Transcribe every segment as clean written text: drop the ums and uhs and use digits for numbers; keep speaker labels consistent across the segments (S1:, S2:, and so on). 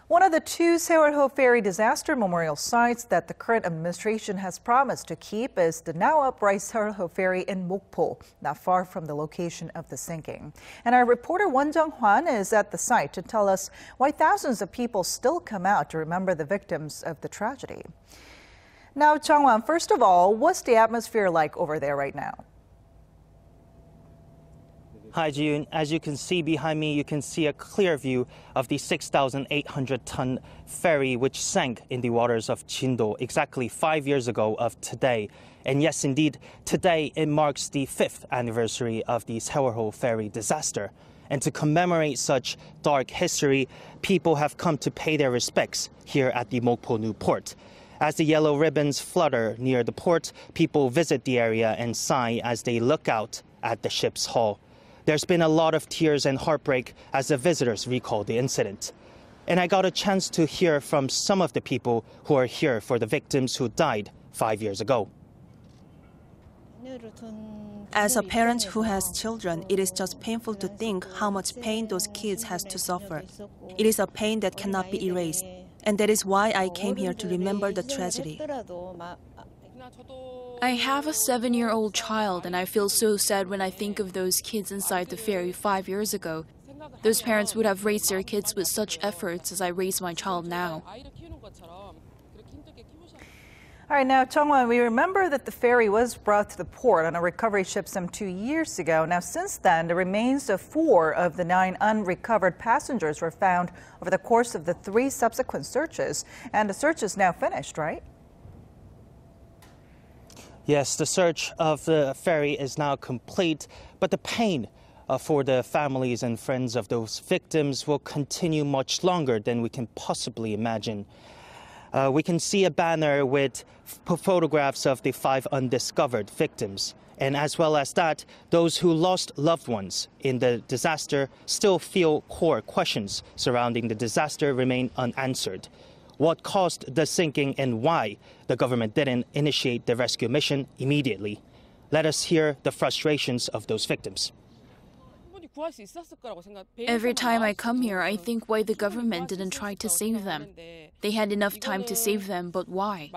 S1: One of the two Sewol-ho Ferry disaster memorial sites that the current administration has promised to keep is the now upright Sewol-ho Ferry in Mokpo, not far from the location of the sinking. And our reporter Won Jung-hwan is at the site to tell us why thousands of people still come out to remember the victims of the tragedy. Now, Jung-hwan, first of all, what's the atmosphere like over there right now?
S2: Hi, Ji-yoon. As you can see behind me, you can see a clear view of the 6,800-ton ferry which sank in the waters of Jindo exactly 5 years ago of today. And yes, indeed, today it marks the 5th anniversary of the Sewol-ho Ferry disaster. And to commemorate such dark history, people have come to pay their respects here at the Mokpo New Port. As the yellow ribbons flutter near the port, people visit the area and sigh as they look out at the ship's hull. There's been a lot of tears and heartbreak as the visitors recall the incident. And I got a chance to hear from some of the people who are here for the victims who died 5 years ago.
S3: As a parent who has children, it is just painful to think how much pain those kids has to suffer. It is a pain that cannot be erased. And that is why I came here to remember the tragedy.
S4: I have a 7-year-old child, and I feel so sad when I think of those kids inside the ferry 5 years ago. Those parents would have raised their kids with such efforts as I raise my child now.
S1: All right, now, Jung-hwan, we remember that the ferry was brought to the port on a recovery ship some 2 years ago. Now, since then, the remains of 4 of the 9 unrecovered passengers were found over the course of the 3 subsequent searches. And the search is now finished, right?
S2: Yes, the search of the ferry is now complete, but the pain for the families and friends of those victims will continue much longer than we can possibly imagine. We can see a banner with photographs of the 5 undiscovered victims. And as well as that, those who lost loved ones in the disaster still feel core questions surrounding the disaster remain unanswered. What caused the sinking and why the government didn't initiate the rescue mission immediately? Let us hear the frustrations of those victims.
S4: Every time I come here, I think why the government didn't try to save them. They had enough time to save them, but why?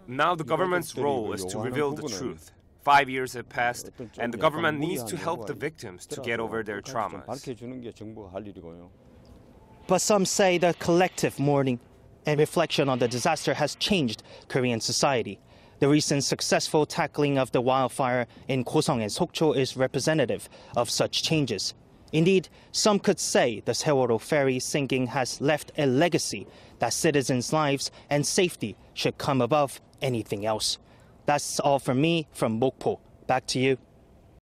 S5: Now the government's role is to reveal the truth. 5 years have passed, and the government needs to help the victims to get over their traumas.
S2: But some say the collective mourning and reflection on the disaster has changed Korean society. The recent successful tackling of the wildfire in Gosong and Sokcho is representative of such changes. Indeed, some could say the Sewol-ho Ferry sinking has left a legacy that citizens' lives and safety should come above anything else. That's all from me from Mokpo. Back to you.